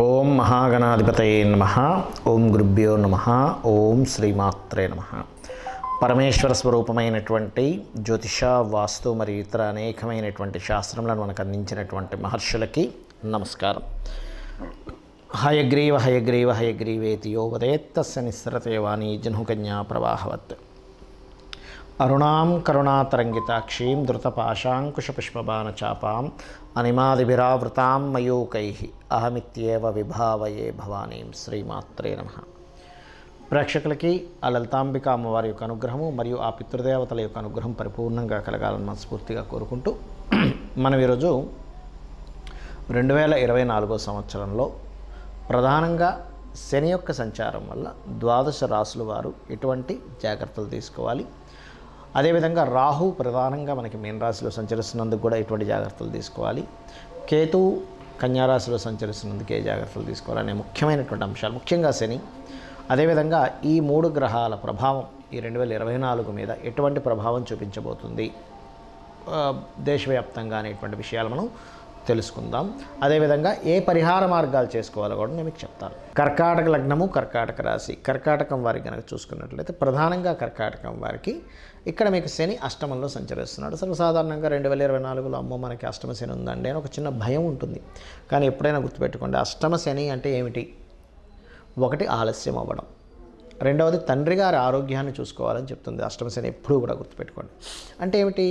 ఓం మహాగణాధిపతయే నమః. ఓం గురుభ్యో నమః. ఓం శ్రీమాత్రే నమః. పరమేశ్వర స్వరూపమైనటువంటి జ్యోతిష, వాస్తు మరియు ఇతర అనేకమైనటువంటి శాస్త్రములను మనకు అందించినటువంటి మహర్షులకి నమస్కారం. హయగ్రీవ హయగ్రీవ హయగ్రీవేతి యో వదేత్తస్య నిస్సరతే వాణీ జహ్నుకన్యా ప్రవాహవత్. అరుణాం కరుణాతరంగితాక్షీం ధృతపాశాంకుశపుష్పబాణచాపాం అనిమాదిభిరావృతాం మయూకైః అహమిత్యేవ విభావయే భవానీం. శ్రీమాత్రే నమః. ప్రేక్షకులకి ఆ లలితాంబిక అమ్మవారి యొక్క అనుగ్రహము మరియు ఆ పితృదేవతల యొక్క అనుగ్రహం పరిపూర్ణంగా కలగాలని మనస్ఫూర్తిగా కోరుకుంటూ మనం ఈరోజు 2024 సంవత్సరంలో ప్రధానంగా శని యొక్క సంచారం వల్ల ద్వాదశ రాశుల వారు ఎటువంటి జాగ్రత్తలు తీసుకోవాలి, అదేవిధంగా రాహు ప్రధానంగా మనకి మీన రాశిలో సంచరిస్తున్నందుకు కూడా ఎటువంటి జాగ్రత్తలు తీసుకోవాలి, కేతు కన్యారాశిలో సంచరిస్తున్నందుకు ఏ జాగ్రత్తలు తీసుకోవాలనే ముఖ్యమైనటువంటి అంశాలు, ముఖ్యంగా శని, అదేవిధంగా ఈ 3 గ్రహాల ప్రభావం ఈ 2024 మీద ఎటువంటి ప్రభావం చూపించబోతుంది దేశవ్యాప్తంగా అనేటువంటి విషయాలు మనం తెలుసుకుందాం. అదేవిధంగా ఏ పరిహార మార్గాలు చేసుకోవాలో కూడా నేను మీకు చెప్తాను. కర్కాటక లగ్నము, కర్కాటక రాశి, కర్కాటకం వారికి కనుక చూసుకున్నట్లయితే ప్రధానంగా కర్కాటకం వారికి ఇక్కడ మీకు శని అష్టమంలో సంచరిస్తున్నాడు. సర్వసాధారణంగా 2024లో అమ్మో మనకి అష్టమ శని ఉందండి అని ఒక చిన్న భయం ఉంటుంది. కానీ ఎప్పుడైనా గుర్తుపెట్టుకోండి, అష్టమ శని అంటే ఏమిటి? ఒకటి ఆలస్యం అవ్వడం, రెండవది తండ్రి గారి ఆరోగ్యాన్ని చూసుకోవాలని చెప్తుంది అష్టమ శని. ఎప్పుడూ కూడా గుర్తుపెట్టుకోండి. అంటే ఏమిటి?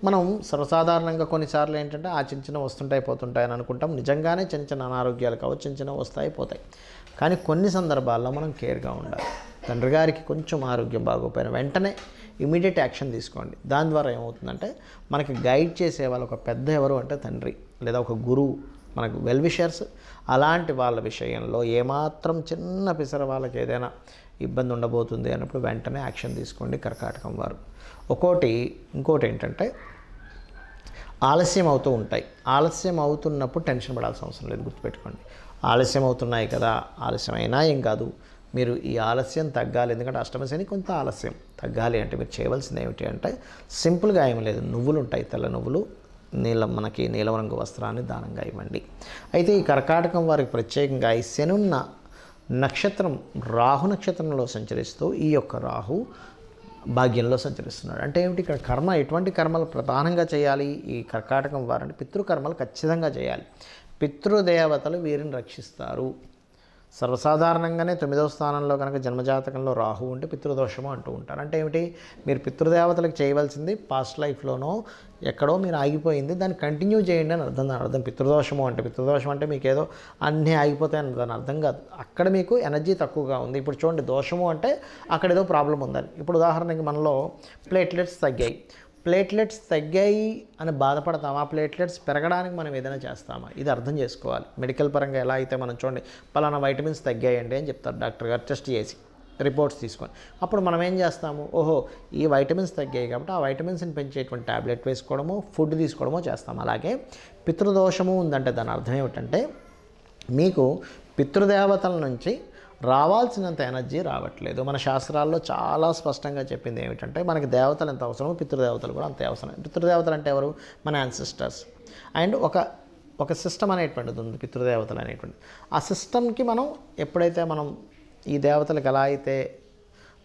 మనం సర్వసాధారణంగా కొన్నిసార్లు ఏంటంటే ఆ చిన్న చిన్న వస్తుంటాయి పోతుంటాయి అని అనుకుంటాం. నిజంగానే చిన్న చిన్న అనారోగ్యాలు కావచ్చు, చిన్న చిన్న వస్తాయి పోతాయి. కానీ కొన్ని సందర్భాల్లో మనం కేర్గా ఉండాలి. తండ్రి గారికి కొంచెం ఆరోగ్యం బాగోపోయిన వెంటనే ఇమీడియట్ యాక్షన్ తీసుకోండి. దాని ద్వారా ఏమవుతుందంటే మనకి గైడ్ చేసే వాళ్ళు ఒక పెద్ద ఎవరు అంటే తండ్రి లేదా ఒక గురువు, మనకు వెల్ విషర్స్, అలాంటి వాళ్ళ విషయంలో ఏమాత్రం చిన్న పిసర వాళ్ళకి ఏదైనా ఇబ్బంది ఉండబోతుంది అన్నప్పుడు వెంటనే యాక్షన్ తీసుకోండి కర్కాటకం వారు. ఇంకోటి ఏంటంటే ఆలస్యం అవుతూ ఉంటాయి. ఆలస్యం అవుతున్నప్పుడు టెన్షన్ పడాల్సిన అవసరం లేదు. గుర్తుపెట్టుకోండి, ఆలస్యం అవుతున్నాయి కదా, ఆలస్యం అయినా ఏం కాదు, మీరు ఈ ఆలస్యం తగ్గాలి. ఎందుకంటే అష్టమ శని కొంత ఆలస్యం తగ్గాలి అంటే మీరు చేయవలసింది ఏమిటి అంటే సింపుల్గా ఏం లేదు, నువ్వులు ఉంటాయి, తెల్ల నువ్వులు, మనకి నీలం రంగు వస్త్రాన్ని దానంగా ఇవ్వండి. అయితే ఈ కర్కాటకం వారికి ప్రత్యేకంగా ఈ శని ఉన్న నక్షత్రం రాహు నక్షత్రంలో సంచరిస్తూ ఈ యొక్క రాహు భాగ్యంలో సంచరిస్తున్నాడు. అంటే ఏమిటి? ఇక్కడ కర్మ, ఎటువంటి కర్మలు ప్రధానంగా చేయాలి ఈ కర్కాటకం వారంటే పితృకర్మలు ఖచ్చితంగా చేయాలి. పితృదేవతలు వీరిని రక్షిస్తారు. సర్వసాధారణంగానే 9వ స్థానంలో కనుక జన్మజాతకంలో రాహు ఉంటే పితృదోషము అంటూ ఉంటారు. అంటే ఏమిటి? మీరు పితృదేవతలకు చేయవలసింది పాస్ట్ లైఫ్లోనో ఎక్కడో మీరు ఆగిపోయింది, దాన్ని కంటిన్యూ చేయండి అని అర్థం. పితృదోషము అంటే మీకు ఏదో అన్నీ ఆగిపోతాయని దాని అర్థం కాదు. అక్కడ మీకు ఎనర్జీ తక్కువగా ఉంది. ఇప్పుడు చూడండి, దోషము అంటే అక్కడ ఏదో ప్రాబ్లం ఉందని. ఇప్పుడు ఉదాహరణకి మనలో ప్లేట్లెట్స్ తగ్గాయి అని బాధపడతామా? ప్లేట్లెట్స్ పెరగడానికి మనం ఏదైనా చేస్తామా? ఇది అర్థం చేసుకోవాలి. మెడికల్ పరంగా ఎలా అయితే మనం చూడండి, పలానా వైటమిన్స్ తగ్గాయండి అని చెప్తారు డాక్టర్ గారు టెస్ట్ చేసి రిపోర్ట్స్ తీసుకొని. అప్పుడు మనం ఏం చేస్తాము? ఓహో, ఈ వైటమిన్స్ తగ్గాయి కాబట్టి ఆ వైటమిన్స్ని పెంచేటువంటి ట్యాబ్లెట్ వేసుకోవడమో ఫుడ్ తీసుకోవడమో చేస్తాం. అలాగే పితృదోషము ఉందంటే దాని అర్థం ఏమిటంటే మీకు పితృదేవతల నుంచి రావాల్సినంత ఎనర్జీ రావట్లేదు. మన శాస్త్రాల్లో చాలా స్పష్టంగా చెప్పింది ఏమిటంటే మనకి దేవతలు ఎంత అవసరమో పితృదేవతలు కూడా అంతే అవసరం. పితృదేవతలు అంటే ఎవరు? మన యాన్సిస్టర్స్. అండ్ ఒక సిస్టమ్ అనేటువంటిది ఉంది పితృదేవతలు అనేటువంటిది. ఆ సిస్టమ్కి మనం ఎప్పుడైతే మనం ఈ దేవతలకు ఎలా అయితే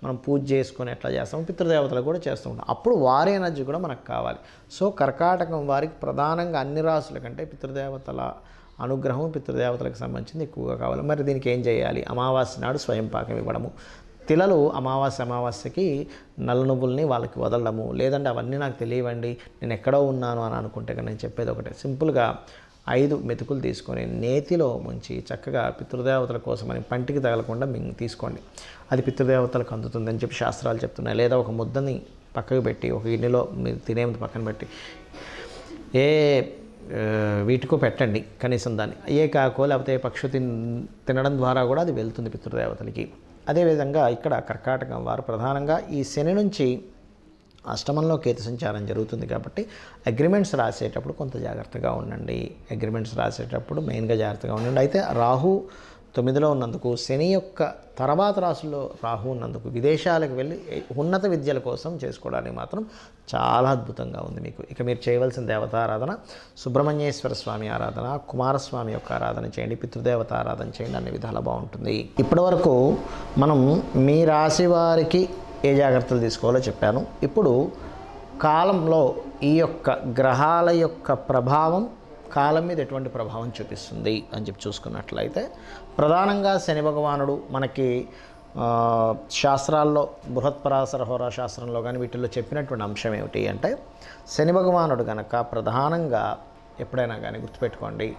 మనం పూజ చేసుకొని ఎట్లా చేస్తామో పితృదేవతలు కూడా చేస్తూ ఉంటాం. అప్పుడు వారి ఎనర్జీ కూడా మనకు కావాలి. సో కర్కాటకం వారికి ప్రధానంగా అన్ని రాసుల కంటే పితృదేవతల అనుగ్రహం, పితృదేవతలకు సంబంధించింది ఎక్కువగా కావాలి. మరి దీనికి ఏం చేయాలి? అమావాస్య నాడు స్వయం పాకం ఇవ్వడము, తిలలు అమావాస్యకి నల్ల నువ్వుల్ని వాళ్ళకి వదలడము, లేదంటే అవన్నీ నాకు తెలియవండి నేను ఎక్కడో ఉన్నాను అని అనుకుంటే కానీ నేను చెప్పేది ఒకటే, సింపుల్గా 5 మెతుకులు తీసుకొని నేతిలో ముంచి చక్కగా పితృదేవతల కోసమని పంటికి తగలకుండా మీరు తీసుకోండి. అది పితృదేవతలకు అందుతుందని చెప్పి శాస్త్రాలు చెప్తున్నాయి. లేదా ఒక ముద్దని పక్కకు పెట్టి ఒక గిన్నెలో మీరు తినేది పక్కన పెట్టి వీటికో పెట్టండి కనీసం దాన్ని. ఏ కాకో లేకపోతే ఏ పక్షు తినడం ద్వారా కూడా అది వెళ్తుంది పితృదేవతలకి. అదేవిధంగా ఇక్కడ కర్కాటకం వారు ప్రధానంగా ఈ శని నుంచి అష్టమంలో కేతు సంచారం జరుగుతుంది కాబట్టి అగ్రిమెంట్స్ రాసేటప్పుడు కొంత జాగ్రత్తగా ఉండండి. అగ్రిమెంట్స్ రాసేటప్పుడు మెయిన్గా జాగ్రత్తగా ఉండండి. అయితే రాహు 9లో ఉన్నందుకు, శని యొక్క తర్వాత రాశుల్లో రాహు ఉన్నందుకు విదేశాలకు వెళ్ళి ఉన్నత విద్యల కోసం చేసుకోవడానికి మాత్రం చాలా అద్భుతంగా ఉంది మీకు. ఇక మీరు చేయవలసిన దేవతారాధన సుబ్రహ్మణ్యేశ్వర స్వామి ఆరాధన, కుమారస్వామి యొక్క ఆరాధన చేయండి, పితృదేవత ఆరాధన చేయండి, అన్ని విధాలా బాగుంటుంది. ఇప్పటివరకు మనం మీ రాశి వారికి ఏ జాగ్రత్తలు తీసుకోవాలో చెప్పాను. ఇప్పుడు కాలంలో ఈ యొక్క గ్రహాల యొక్క ప్రభావం కాలం మీద ఎటువంటి ప్రభావం చూపిస్తుంది అని చెప్పి చూసుకున్నట్లయితే, ప్రధానంగా శని భగవానుడు మనకి శాస్త్రాల్లో బృహత్పరాశర హోరా శాస్త్రంలో కానీ వీటిల్లో చెప్పినటువంటి అంశం ఏమిటి అంటే, శని భగవానుడు కనుక ప్రధానంగా ఎప్పుడైనా కానీ గుర్తుపెట్టుకోండి,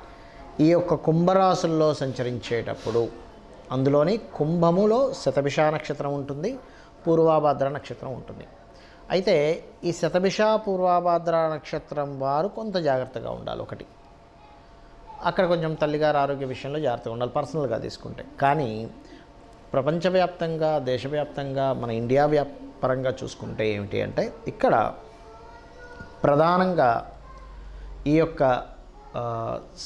ఈ యొక్క కుంభరాశుల్లో సంచరించేటప్పుడు అందులోని కుంభములో శతభిష నక్షత్రం ఉంటుంది, పూర్వాభాద్ర నక్షత్రం ఉంటుంది. అయితే ఈ శతభిష పూర్వాభాద్ర నక్షత్రం వారు కొంత జాగ్రత్తగా ఉండాలి. ఒకటి, అక్కడ కొంచెం తల్లిగారు ఆరోగ్య విషయంలో జాగ్రత్తగా ఉండాలి పర్సనల్గా తీసుకుంటే. కానీ ప్రపంచవ్యాప్తంగా, దేశవ్యాప్తంగా, మన ఇండియా పరంగా చూసుకుంటే ఏమిటి అంటే, ఇక్కడ ప్రధానంగా ఈ యొక్క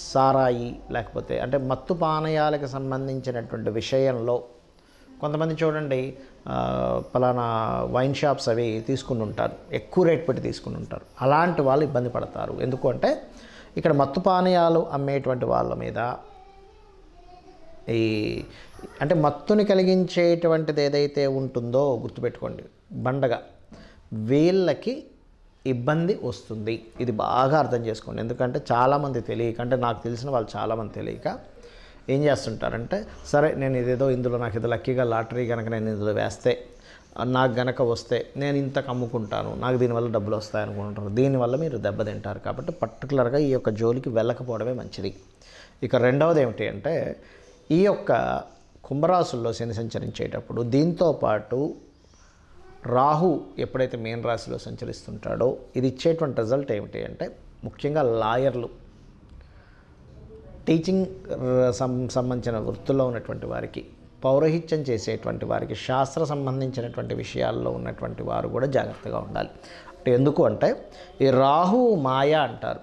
సారాయి లేకపోతే అంటే మత్తు పానీయాలకు సంబంధించినటువంటి విషయంలో కొంతమంది చూడండి, పలానా వైన్ షాప్స్ అవి తీసుకుని ఉంటారు, ఎక్కువ రేట్ పెట్టి తీసుకుని ఉంటారు. అలాంటి వాళ్ళు ఇబ్బంది పడతారు. ఎందుకు అంటే, ఇక్కడ మత్తు పానీయాలు అమ్మేటువంటి వాళ్ళ మీద ఈ అంటే మత్తుని కలిగించేటువంటిది ఏదైతే ఉంటుందో గుర్తుపెట్టుకోండి, బండగా వీళ్ళకి ఇబ్బంది వస్తుంది. ఇది బాగా అర్థం చేసుకోండి. ఎందుకంటే చాలామంది తెలియక, అంటే నాకు తెలిసిన వాళ్ళు చాలామంది తెలియక ఏం చేస్తుంటారంటే, సరే నేను ఇదేదో ఇందులో నాకు ఇది లక్కీగా లాటరీ కనుక నేను ఇందులో వేస్తే నాకు గనక వస్తే నేను ఇంతకు అమ్ముకుంటాను, నాకు దీనివల్ల డబ్బులు వస్తాయి అనుకుంటారు. దీనివల్ల మీరు దెబ్బతింటారు. కాబట్టి పర్టికులర్గా ఈ యొక్క జోలికి వెళ్ళకపోవడమే మంచిది. ఇక రెండవది ఏమిటి అంటే, ఈ యొక్క కుంభరాశుల్లో శని సంచరించేటప్పుడు దీంతోపాటు రాహు ఎప్పుడైతే మీన రాశిలో సంచరిస్తుంటాడో ఇది ఇచ్చేటువంటి రిజల్ట్ ఏమిటి అంటే, ముఖ్యంగా లాయర్లు, టీచింగ్ సంబంధించిన వృత్తుల్లో ఉన్నటువంటి వారికి, పౌరోహిత్యం చేసేటువంటి వారికి, శాస్త్ర సంబంధించినటువంటి విషయాల్లో ఉన్నటువంటి వారు కూడా జాగ్రత్తగా ఉండాలి. అంటే ఎందుకు అంటే, ఈ రాహువు మాయా అంటారు.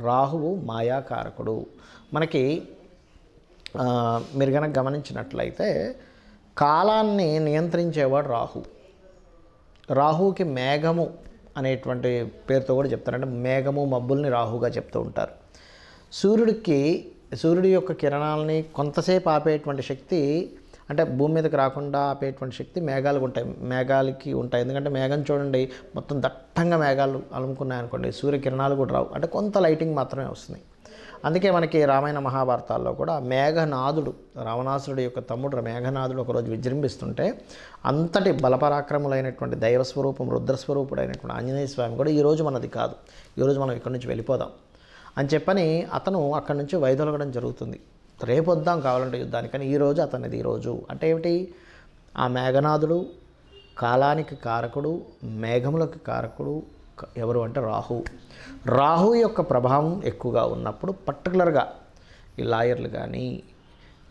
రాహువు మాయాకారకుడు. మనకి మీరు కనుక గమనించినట్లయితే కాలాన్ని నియంత్రించేవాడు రాహు. రాహువుకి మేఘము అనేటువంటి పేరుతో కూడా చెప్తారు. అంటే మేఘము, మబ్బుల్ని రాహుగా చెప్తూ ఉంటారు. సూర్యుడి యొక్క కిరణాలని కొంతసేపు ఆపేటువంటి శక్తి, అంటే భూమి మీదకి రాకుండా ఆపేటువంటి శక్తి మేఘాలకి ఉంటాయి. ఎందుకంటే మేఘం చూడండి, మొత్తం దట్టంగా మేఘాలు అలుముకున్నాయనుకోండి, సూర్యకిరణాలు కూడా రావు, అంటే కొంత లైటింగ్ మాత్రమే వస్తుంది. అందుకే మనకి రామాయణ మహాభారతాల్లో కూడా మేఘనాథుడు, రావణాసురుడు యొక్క తమ్ముడు మేఘనాథుడు ఒకరోజు విజృంభిస్తుంటే అంతటి బలపరాక్రములైనటువంటి దైవస్వరూపం, రుద్రస్వరూపుడైనటువంటి ఆంజనేయ స్వామి కూడా ఈరోజు మనది కాదు, ఈరోజు మనం ఇక్కడి నుంచి వెళ్ళిపోదాం అని చెప్పని అతను అక్కడి నుంచి వైదొలగడం జరుగుతుంది. రేపు వద్దాం కావాలంటే యుద్ధానికి, కానీ ఈరోజు అతనిది ఈరోజు. అంటే ఏమిటి, ఆ మేఘనాథుడు కాలానికి కారకుడు, మేఘములకు కారకుడు ఎవరు అంటే రాహు. రాహు యొక్క ప్రభావం ఎక్కువగా ఉన్నప్పుడు పర్టికులర్గా ఈ లాయర్లు కానీ,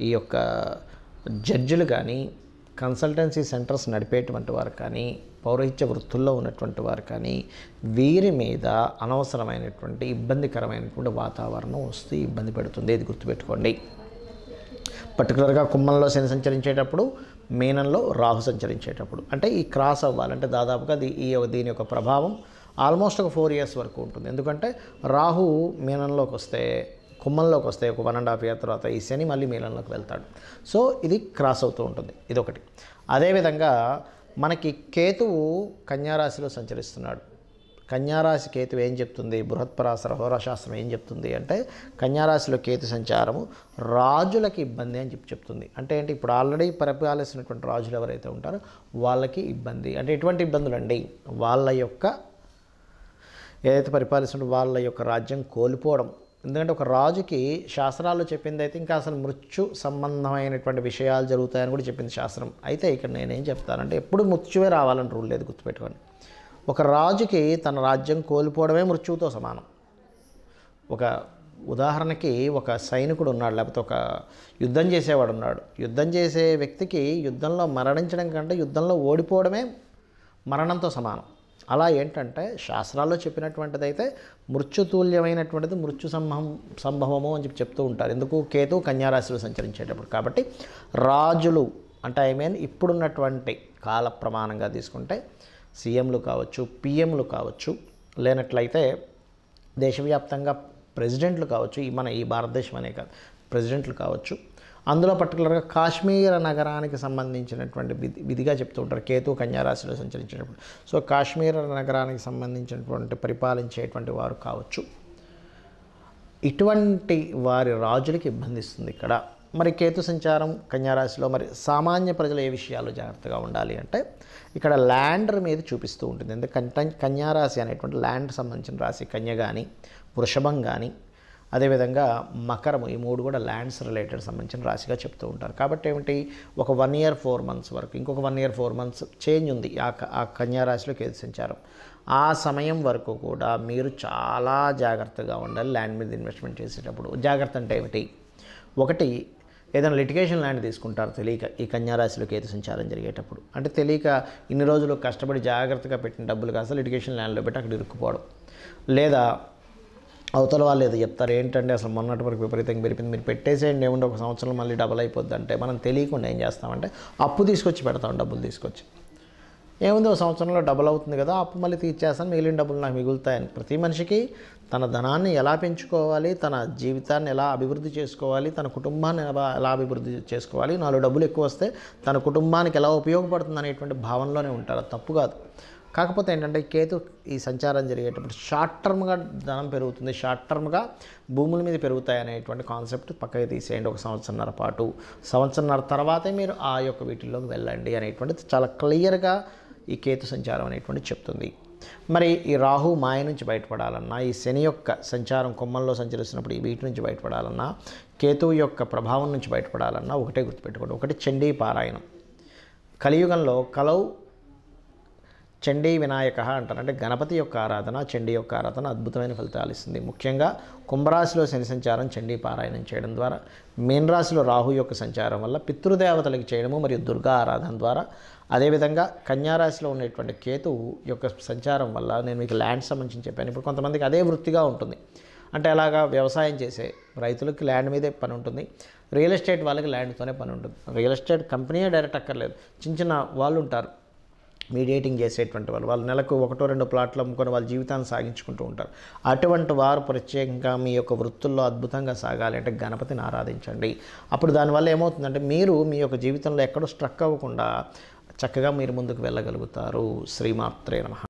ఈ యొక్క జడ్జిలు కానీ, కన్సల్టెన్సీ సెంటర్స్ నడిపేటువంటి వారు కానీ, పౌరోహిత్య వృత్తుల్లో ఉన్నటువంటి వారు కానీ, వీరి మీద అనవసరమైనటువంటి ఇబ్బందికరమైనటువంటి వాతావరణం వస్తే ఇబ్బంది పెడుతుంది. ఇది గుర్తుపెట్టుకోండి. పర్టికులర్గా కుంభంలో శని సంచరించేటప్పుడు, మీనంలో రాహు సంచరించేటప్పుడు, అంటే ఈ క్రాస్ అవ్వాలంటే దాదాపుగా దీని యొక్క ప్రభావం ఆల్మోస్ట్ ఒక 4 years వరకు ఉంటుంది. ఎందుకంటే రాహు మీనంలోకి వస్తే, కుంభంలోకి వస్తే ఒక 1.5 year తర్వాత ఈ శని మళ్ళీ మీనంలోకి వెళ్తాడు. సో ఇది క్రాస్ అవుతూ ఉంటుంది. ఇదొకటి. అదేవిధంగా మనకి కేతువు కన్యారాశిలో సంచరిస్తున్నాడు. కన్యారాశి కేతువు ఏం చెప్తుంది, బృహత్పరాశర హోరాశాస్త్రం ఏం చెప్తుంది అంటే, కన్యారాశిలో కేతు సంచారము రాజులకి ఇబ్బంది అని చెప్తుంది. అంటే ఏంటి, ఇప్పుడు ఆల్రెడీ పరిపాలిస్తున్నటువంటి రాజులు ఎవరైతే ఉంటారో వాళ్ళకి ఇబ్బంది. అంటే ఎటువంటి ఇబ్బందులు అండి, వాళ్ళ యొక్క ఏదైతే పరిపాలిస్తున్న వాళ్ళ యొక్క రాజ్యం కోల్పోవడం. ఎందుకంటే ఒక రాజుకి శాస్త్రాల్లో చెప్పింది అయితే ఇంకా అసలు మృత్యు సంబంధమైనటువంటి విషయాలు జరుగుతాయని కూడా చెప్పింది శాస్త్రం. అయితే ఇక్కడ నేనేం చెప్తానంటే, ఎప్పుడు మృత్యువే రావాలని రూల్ లేదు, గుర్తుపెట్టుకోండి. ఒక రాజుకి తన రాజ్యం కోల్పోవడమే మృత్యువుతో సమానం. ఒక ఉదాహరణకి ఒక సైనికుడు ఉన్నాడు, లేకపోతే ఒక యుద్ధం చేసేవాడు ఉన్నాడు. యుద్ధం చేసే వ్యక్తికి యుద్ధంలో మరణించడం కంటే యుద్ధంలో ఓడిపోవడమే మరణంతో సమానం. అలా ఏంటంటే శాస్త్రాల్లో చెప్పినటువంటిదైతే మృత్యుతుల్యమైనటువంటిది మృత్యు సంభవము అని చెప్తూ ఉంటారు. ఎందుకు? కేతు కన్యారాశిలో సంచరించేటప్పుడు. కాబట్టి రాజులు అంటే ఇప్పుడున్నటువంటి కాల ప్రమాణంగా తీసుకుంటే సీఎంలు కావచ్చు, పిఎంలు కావచ్చు, లేనట్లయితే దేశవ్యాప్తంగా ప్రెసిడెంట్లు కావచ్చు, ఈ భారతదేశం అనే కాదు, ప్రెసిడెంట్లు కావచ్చు. అందులో పర్టికులర్గా కాశ్మీర నగరానికి సంబంధించినటువంటి విధిగా చెప్తూ ఉంటారు కేతు కన్యారాశిలో సంచరించినప్పుడు. సో కాశ్మీర నగరానికి సంబంధించినటువంటి పరిపాలించేటువంటి వారు కావచ్చు. ఇటువంటి వారి రాజులకి ఇబ్బంది ఇస్తుంది ఇక్కడ. మరి కేతు సంచారం కన్యారాశిలో మరి సామాన్య ప్రజలు ఏ విషయాలు జాగ్రత్తగా ఉండాలి అంటే ఇక్కడ ల్యాండర్ మీద చూపిస్తూ ఉంటుంది. ఎందుకంటే కన్యారాశి అనేటువంటి ల్యాండ్ సంబంధించిన రాశి. కన్య కానీ, వృషభం కానీ, అదేవిధంగా మకరము, ఈ 3 కూడా ల్యాండ్స్ రిలేటెడ్ సంబంధించిన రాశిగా చెప్తూ ఉంటారు. కాబట్టి ఒక 1 year 4 months వరకు, ఇంకొక 1 year 4 months చేంజ్ ఉంది ఆ కన్యారాశిలో కేతు సంచారం. ఆ సమయం వరకు కూడా మీరు చాలా జాగ్రత్తగా ఉండాలి ల్యాండ్ మీద ఇన్వెస్ట్మెంట్ చేసేటప్పుడు. జాగ్రత్త అంటే ఏమిటి? ఒకటి, ఏదైనా లిటిగేషన్ ల్యాండ్ తీసుకుంటారు తెలియక ఈ కన్యారాశిలో కేతు సంచారం జరిగేటప్పుడు. అంటే తెలియక ఇన్ని రోజులు కష్టపడి జాగ్రత్తగా పెట్టిన డబ్బులు కాస్త లిటిగేషన్ ల్యాండ్లో పెట్టి అక్కడ ఇరుక్కుపోవడం. లేదా అవతల వాళ్ళు ఏదో చెప్తారు, ఏంటంటే అసలు మొన్నటి వరకు విపరీతంగా పెరిగింది, మీరు పెట్టేసేయండి, ఏముంటే 1 సంవత్సరం మళ్ళీ డబల్ అయిపోద్ది అంటే మనం తెలియకుండా ఏం చేస్తామంటే అప్పు తీసుకొచ్చి పెడతాం. డబ్బులు తీసుకొచ్చి ఏముంది 1 సంవత్సరంలో డబుల్ అవుతుంది కదా, అప్పు మళ్ళీ తీర్చేస్తాను, మిగిలిన డబ్బులు నాకు మిగులుతాయని. ప్రతి మనిషికి తన ధనాన్ని ఎలా పెంచుకోవాలి, తన జీవితాన్ని ఎలా అభివృద్ధి చేసుకోవాలి, తన కుటుంబాన్ని ఎలా అభివృద్ధి చేసుకోవాలి, 4 డబ్బులు ఎక్కువ వస్తే తన కుటుంబానికి ఎలా ఉపయోగపడుతుంది అనేటువంటి భావనలోనే ఉంటారు. అది తప్పు కాదు. కాకపోతే ఏంటంటే కేతు ఈ సంచారం జరిగేటప్పుడు షార్ట్ టర్మ్గా ధనం పెరుగుతుంది, షార్ట్ టర్మ్గా భూముల మీద పెరుగుతాయి అనేటువంటి కాన్సెప్ట్ పక్కకి తీసేయండి. 1 సంవత్సరంన్నర పాటు, సంవత్సరంన్నర తర్వాతే మీరు ఆ యొక్క వీటిల్లోకి వెళ్ళండి అనేటువంటిది చాలా క్లియర్గా ఈ కేతు సంచారం అనేటువంటి చెప్తుంది. మరి ఈ రాహు మాయ నుంచి బయటపడాలన్నా, ఈ శని యొక్క సంచారం కొమ్మల్లో సంచరిస్తున్నప్పుడు ఈ వీటి నుంచి బయటపడాలన్నా, కేతువు యొక్క ప్రభావం నుంచి బయటపడాలన్నా ఒకటే గుర్తుపెట్టుకోండి. ఒకటి చండీ పారాయణం. కలియుగంలో కలౌ చండీ వినాయక అంటారు. అంటే గణపతి యొక్క ఆరాధన, చండీ యొక్క ఆరాధన అద్భుతమైన ఫలితాలు ఇస్తుంది. ముఖ్యంగా కుంభరాశిలో శని సంచారం చండీ పారాయణం చేయడం ద్వారా, మీన రాశిలో రాహు యొక్క సంచారం వల్ల పితృదేవతలకు చేయడము మరియు దుర్గా ఆరాధన ద్వారా, అదేవిధంగా కన్యారాశిలో ఉన్నటువంటి కేతువు యొక్క సంచారం వల్ల నేను మీకు ల్యాండ్ సంబంధించి చెప్పాను. ఇప్పుడు కొంతమందికి అదే వృత్తిగా ఉంటుంది. అంటే అలాగా వ్యవసాయం చేసే రైతులకి ల్యాండ్ మీదే పని ఉంటుంది, రియల్ ఎస్టేట్ వాళ్ళకి ల్యాండ్తోనే పని ఉంటుంది. రియల్ ఎస్టేట్ కంపెనీయే డైరెక్ట్ అక్కర్లేదు, చిన్న వాళ్ళు ఉంటారు మీడియేటింగ్ చేసేటువంటి వాళ్ళు నెలకు 1-2 ప్లాట్లు అమ్ముకొని వాళ్ళ జీవితాన్ని సాగించుకుంటూ ఉంటారు. అటువంటి వారు ప్రత్యేకంగా మీ యొక్క వృత్తుల్లో అద్భుతంగా సాగాలి అంటే గణపతిని ఆరాధించండి. అప్పుడు దానివల్ల ఏమవుతుందంటే మీరు మీ యొక్క జీవితంలో ఎక్కడో స్ట్రక్ అవ్వకుండా చక్కగా మీరు ముందుకు వెళ్ళగలుగుతారు. శ్రీమాత్రే నమః.